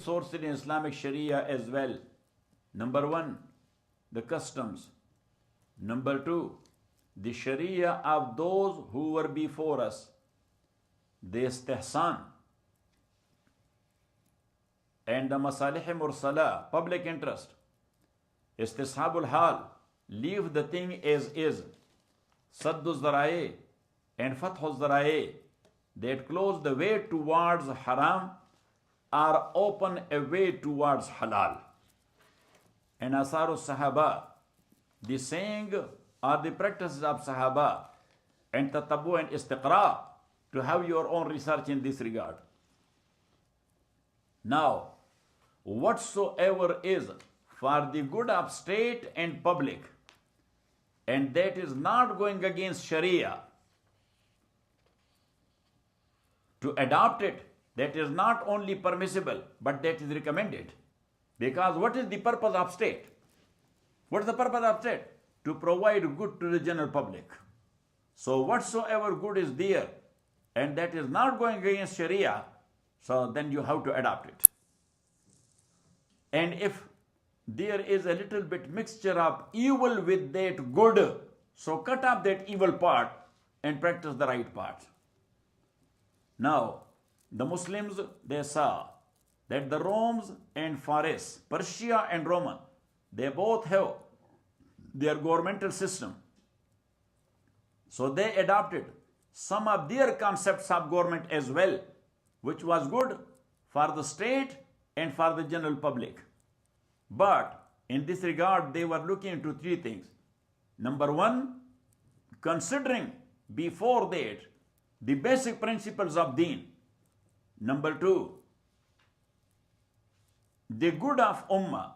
sources in Islamic Sharia as well. Number one, the customs. Number two, the Sharia of those who were before us. The istihsan and the masalih mursala, public interest. Istishabul hal, leave the thing as is. Saddu zara'i and fathu zara'i, that close the way towards haram or open a way towards halal. And asaru sahaba, the saying or the practices of sahaba, and tatabu and istiqra, to have your own research in this regard. Now, whatsoever is for the good of state and public, and that is not going against Sharia, to adopt it, that is not only permissible, but that is recommended. Because what is the purpose of state? What is the purpose of state? To provide good to the general public. So whatsoever good is there, and that is not going against Sharia, so then you have to adopt it. And if there is a little bit mixture of evil with that good, so cut off that evil part and practice the right part. Now, the Muslims, they saw that the Romans and Faris, Persia and Roman, they both have their governmental system. So they adopted some of their concepts of government as well, which was good for the state and for the general public. But in this regard, they were looking into three things. Number one, considering before that the basic principles of deen. Number two, the good of ummah.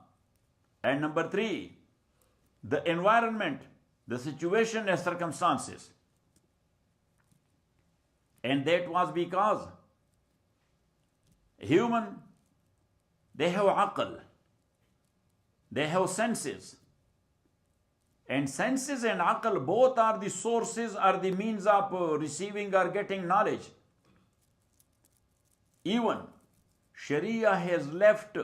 And number three, the environment, the situation and circumstances. And that was because human, they have aql, they have senses. And senses and aql both are the sources or the means of receiving or getting knowledge. Even Sharia has left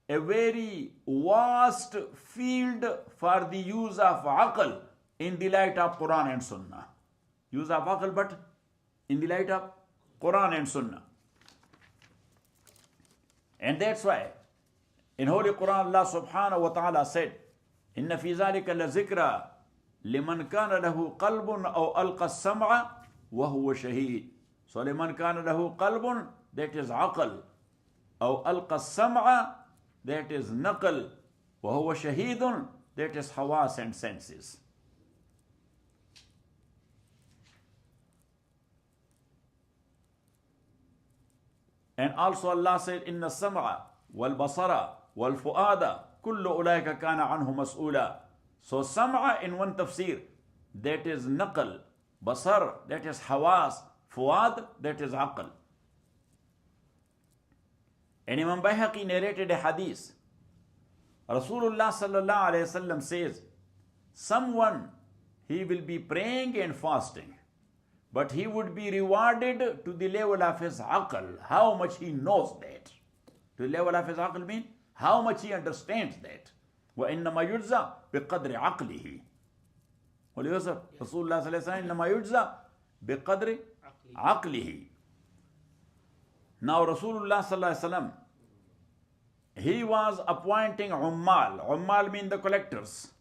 a very vast field for the use of aql in the light of Quran and Sunnah. Use of aql, but in the light of Quran and Sunnah. And that's why in Holy Quran Allah subhanahu wa ta'ala said, Inna fi zalika la zikra liman kana lahu qalbun aw alqa as-sam'a wa huwa shaheed. So liman kana lahu qalbun, that is aql, aw alqa as-sam'a, that is naql, wa huwa shaheedun, that is hawas and senses. And also Allah said, Inna as-sam'a wal basara wal fu'ada kullu ulaika kana anhu mas'ula. So sam'a in one tafsir, that is naql, basar, that is hawas, fuad, that is aql. And Imam Bayhaqi narrated a hadith. Rasulullah sallallahu alayhi wasallam says, someone, he will be praying and fasting, but he would be rewarded to the level of his aql, how much he knows that. To the level of his aql means how much he understands that. وَإِنَّمَا يُجْزَى بِقَدْرِ عَقْلِهِ. What do you say? Rasulullah sallallahu alayhi wasallam, إِنَّمَا يُجْزَى بِقَدْرِ عَقْلِهِ. Now Rasulullah sallallahu alayhi wasallam, he was appointing ummal. Ummal mean the collectors.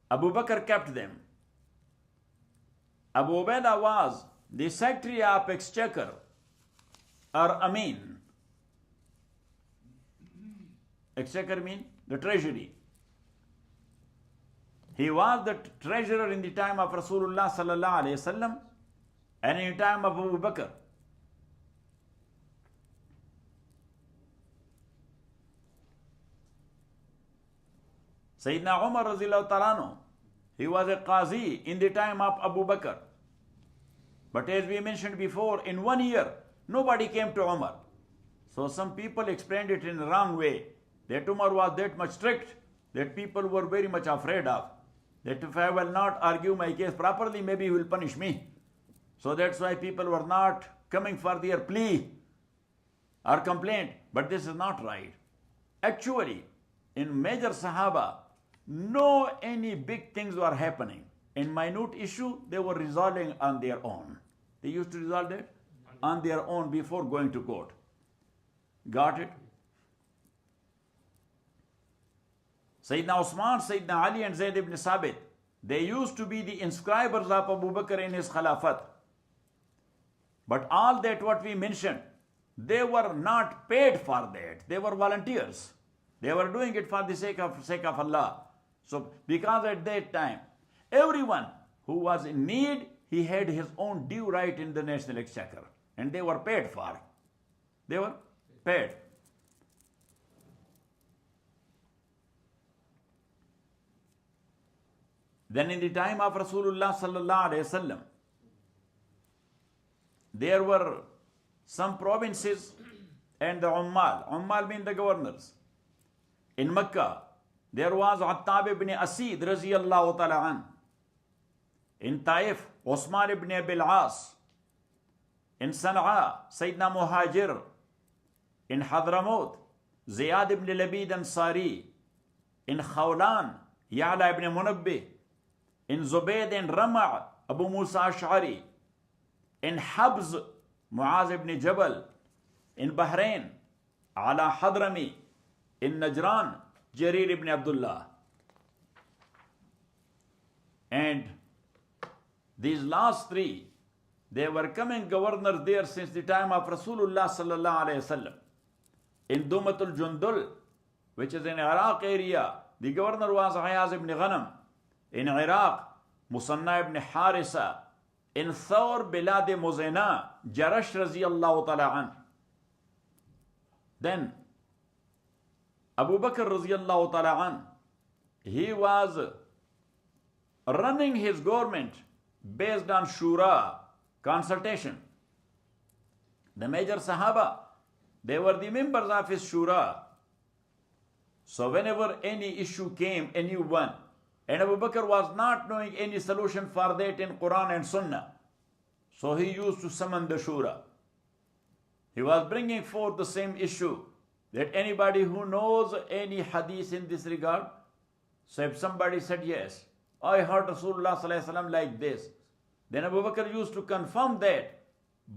Abu Bakr kept them. Abu Ubaidah was the secretary of exchequer or Amin. Exchequer mean the treasury. He was the treasurer in the time of Rasulullah sallallahu alayhi wasallam and in the time of Abu Bakr. Sayyidina Umar raziyallahu ta'ala, he was a Qazi in the time of Abu Bakr. But as we mentioned before, in 1 year, nobody came to Umar. So some people explained it in the wrong way, that Umar was that much strict, that people were very much afraid of. That if I will not argue my case properly, maybe he will punish me. So that's why people were not coming for their plea. or complaint, but this is not right. Actually, in major Sahaba, no any big things were happening. In minute issue, they were resolving on their own. They used to resolve it on their own before going to court. Got it? Sayyidina Usman, Sayyidina Ali and Zayd ibn Sabit, they used to be the inscribers of Abu Bakr in his Khilafat. But all that what we mentioned, they were not paid for that. They were volunteers. They were doing it for the sake of Allah. So because at that time, everyone who was in need, he had his own due right in the national exchequer. And they were paid for. They were paid. Then in the time of Rasulullah sallallahu alaihi wasallam, there were some provinces and the Ummal mean the governors. In Mecca, there was Attab ibn Asid raziyallahu ta'ala an. In Taif, Osman ibn Abil As. In Sana'a, Sayyidina Muhajir. In Hadramaut, Ziyad ibn Labid Ansari. In Khawlan, Ya'la ibn Munabbi. In Zubayd and Rama', Abu Musa Ash'ari. In Habz, Muaz ibn Jabal. In Bahrain, Ala Hadrami. In Najran, Jarir ibn Abdullah. And these last three, they were coming governors there since the time of Rasulullah sallallahu alayhi wasallam. In Dumatul Jundul, which is in Iraq area, the governor was Ayaz ibn Ghanam. In Iraq, Musanna ibn Harisa. In Thawr Bilad Muzena, Jarash raziyallahu ta'ala an. Then Abu Bakr raziyallahu ta'ala an, he was running his government based on Shura, consultation. The major Sahaba, they were the members of his Shura. So whenever any issue came, any one, and Abu Bakr was not knowing any solution for that in Quran and Sunnah, so he used to summon the Shura. He was bringing forth the same issue, that anybody who knows any hadith in this regard, so if somebody said, yes, I heard Rasulullah sallallahu alaihi wasallam like this, then Abu Bakr used to confirm that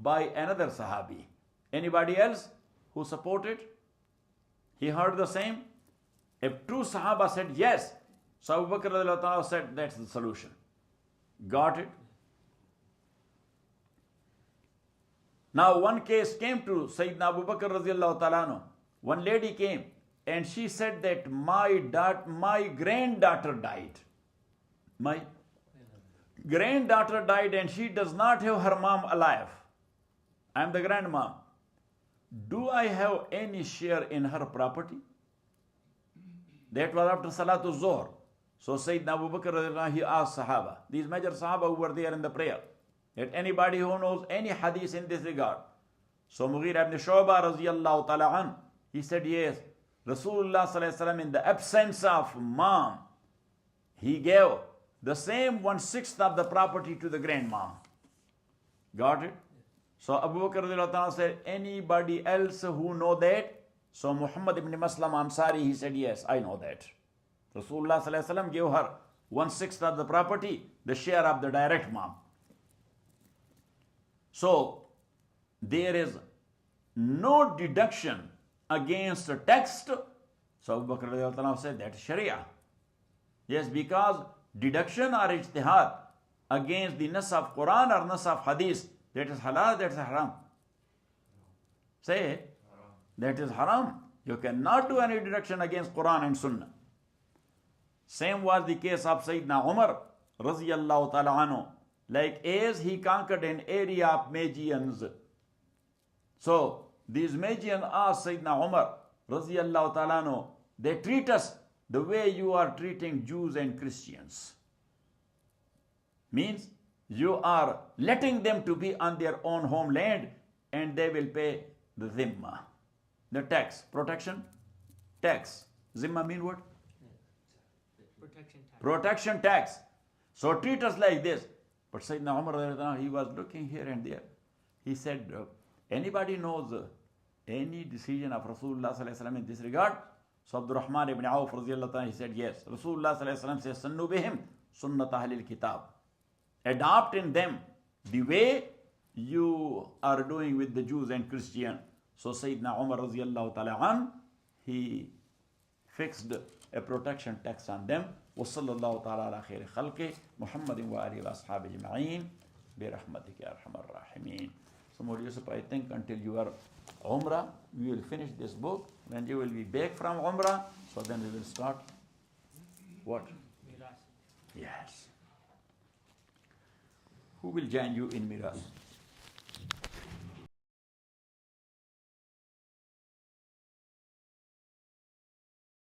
by another Sahabi. Anybody else who supported, he heard the same. If two Sahaba said yes, so Abu Bakr radiallahu ta'ala said that's the solution. Got it? Now one case came to Sayyidina Abu Bakr radiallahu ta'ala. One lady came and she said that my granddaughter died. My granddaughter died and she does not have her mom alive. I am the grandmom. Do I have any share in her property? That was after Salatul Zuhr. So Sayyidina Abu Bakr, he asked Sahaba, these major Sahaba who were there in the prayer, that anybody who knows any hadith in this regard. So Mughira ibn Shu'bah raziyallahu ta'ala an, he said, yes, Rasulullah sallallahu alaihi wasallam in the absence of mom, he gave the same 1/6 of the property to the grandmom. Got it? So Abu Bakr radiallahu ta'ala said, anybody else who know that? So Muhammad ibn Maslam Ansari, he said, yes, I know that. Rasulullah sallallahu alaihi wasallam gave her 1/6 of the property, the share of the direct mom. So there is no deduction against a text. So Abu Bakr radiallahu ta'ala said, that is Sharia. Yes, because deduction or ijtihad against the nas of Quran or nas of Hadith, that is halal, that is haram. Say, that is haram. You cannot do any deduction against Quran and Sunnah. Same was the case of Sayyidina Umar raziyallahu ta'ala anhu. Like as he conquered an area of Magians. So these Magians asked Sayyidina Umar raziyallahu ta'ala anhu, they treat us the way you are treating Jews and Christians. Means you are letting them to be on their own homeland and they will pay the zimma, the tax, protection, tax. Zimma mean what? Protection tax. So treat us like this. But Sayyidina Umar, he was looking here and there. He said, anybody knows any decision of Rasulullah sallallahu alaihi wasallam in this regard? So Abdul Rahman ibn Auf radiallahu ta'ala, he said, yes. Rasulullah sallallahu alaihi wasallam says, Sunnu bihim sunnat ahlil kitab. Adopt in them the way you are doing with the Jews and Christians. So Sayyidina Umar radiallahu ta'ala an, he fixed a protection tax on them. وصلى الله تعالى على خير خلقه محمد وآله وأصحابه أجمعين برحمتك يا أرحم الراحمين. So Mawlana Yusuf, I think until you are Umrah, we will finish this book. When you will be back from Umrah, so then we will start what? Mirath. Yes. Who will join you in Mirath?